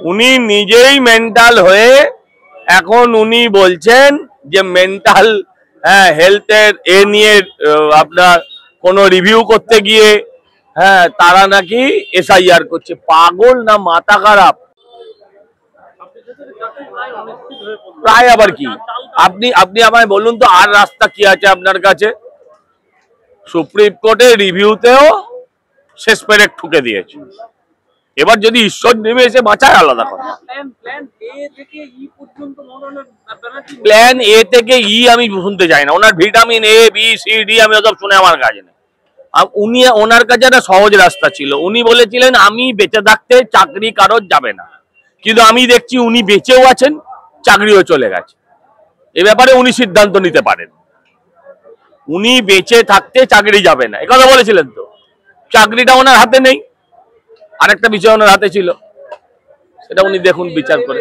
উনি নিজেই মেন্টাল হয়ে এখন উনি বলছেন যে মেন্টাল হেলথের নিয়ে আপনার কোনো রিভিউ করতে গিয়ে তারা নাকি এসআইআর করছে। পাগল না মাথা খারাপ? প্রায় আবার কি? আপনি আপনি আমায় বলুন তো, আর রাস্তা কি আছে আপনার কাছে? সুপ্রিম কোর্টের রিভিউতেও শেষ পেরেক ঠুকে দিয়েছে। এবার যদি ঈশ্বর নেমে এসে বাঁচায় আলাদা কথা। প্ল্যান এ থেকে ই আমি শুনতে চাই না। ওনার vitamin A B C D আমি ওসব শুনে আমার কাজ নেই। উনি ওনার কাছে একটা সহজ রাস্তা ছিল। উনি বলেছিলেন আমি বেঁচে থাকতে চাকরি কারোর যাবে না, কিন্তু আমি দেখছি উনি বেঁচেও আছেন, চাকরিও চলে গেছে। এ ব্যাপারে উনি সিদ্ধান্ত নিতে পারেন। উনি বেঁচে থাকতে চাকরি যাবে না, একথা বলেছিলেন তো। চাকরিটা ওনার হাতে নেই, আরেকটা বিষয় ওনার হাতে ছিল, সেটা উনি দেখুন বিচার করে।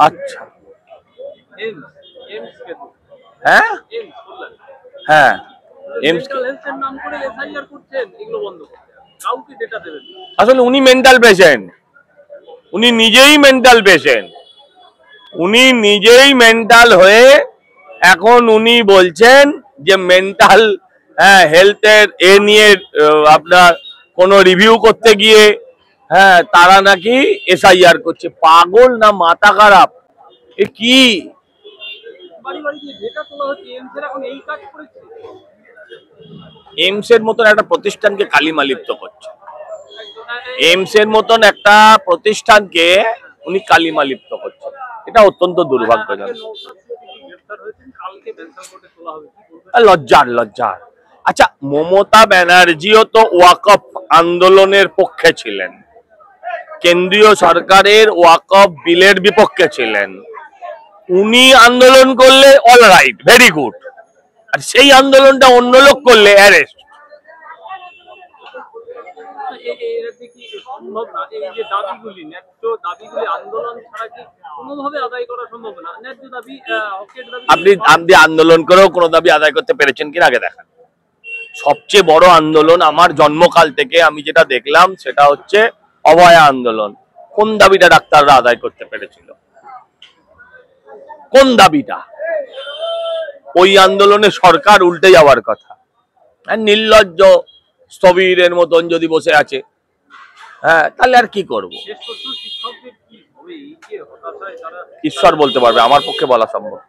আচ্ছা, হ্যাঁ হ্যাঁ, আসলে উনি মেন্টাল পেশেন্ট, উনি নিজেই মেন্টাল পেশেন্ট। উনি নিজেই মেন্টাল হয়ে এখন উনি বলছেন যে মেন্টাল হেলথের নিয়ে আপনার কোনো রিভিউ করতে গিয়ে তারা নাকি এসআইআর করছে। পাগল না মাথা খারাপ? এ কি? এইমস এর মতন একটা প্রতিষ্ঠানকে কালিমা লিপ্ত করছে। এইমস এর মতন একটা প্রতিষ্ঠানকে উনি কালিমা লিপ্ত করছেন, এটা অত্যন্ত দুর্ভাগ্যজনক। লজ্জার লজ্জার। আচ্ছা, মমতা ব্যানার্জিও তো ওয়াকফ আন্দোলনের পক্ষে ছিলেন, কেন্দ্রীয় সরকারের ওয়াকফ বিলের বিপক্ষে ছিলেন। উনি আন্দোলন করলে অল রাইট, ভেরি গুড, আর সেই আন্দোলনটা অন্য লোক করলে অ্যারেস্ট। আপনি আন্দোলন করেও কোনো দাবি আদায় করতে পেরেছেন কিনা আগে দেখান। সবচেয়ে বড় আন্দোলন আমার জন্মকাল থেকে আমি যেটা দেখলাম সেটা হচ্ছে অভয়া আন্দোলন। কোন দাবিটা ডাক্তাররা আদায় করতে পেরেছিল? কোন দাবিটা? ওই আন্দোলনে সরকার উল্টে যাওয়ার কথা। নির্লজ্জ স্থবিরের মতন যদি বসে আছে, তাহলে আর কি করব? ঈশ্বর বলতে পারবে, আমার পক্ষে বলা সম্ভব।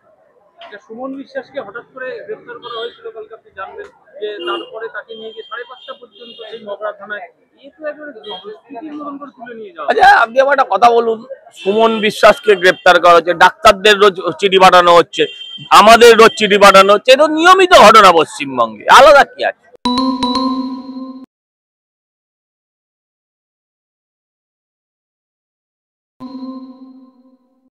সুমন বিশ্বাসকে হঠাৎ করে গ্রেফতার করা হয়েছিল কালকে, আপনি জানবেন যে তারপরে তাকে নিয়ে গিয়ে 5:30টা পর্যন্ত এই মগরা থানায় আচ্ছা, আপনি আমার একটা কথা বলুন, সুমন বিশ্বাসকে গ্রেফতার করা হচ্ছে, ডাক্তারদের রোজ চিঠি পাঠানো হচ্ছে, আমাদের রোজ চিঠি পাঠানো হচ্ছে, এটা নিয়মিত ঘটনা পশ্চিমবঙ্গে, আলাদা কি আছে?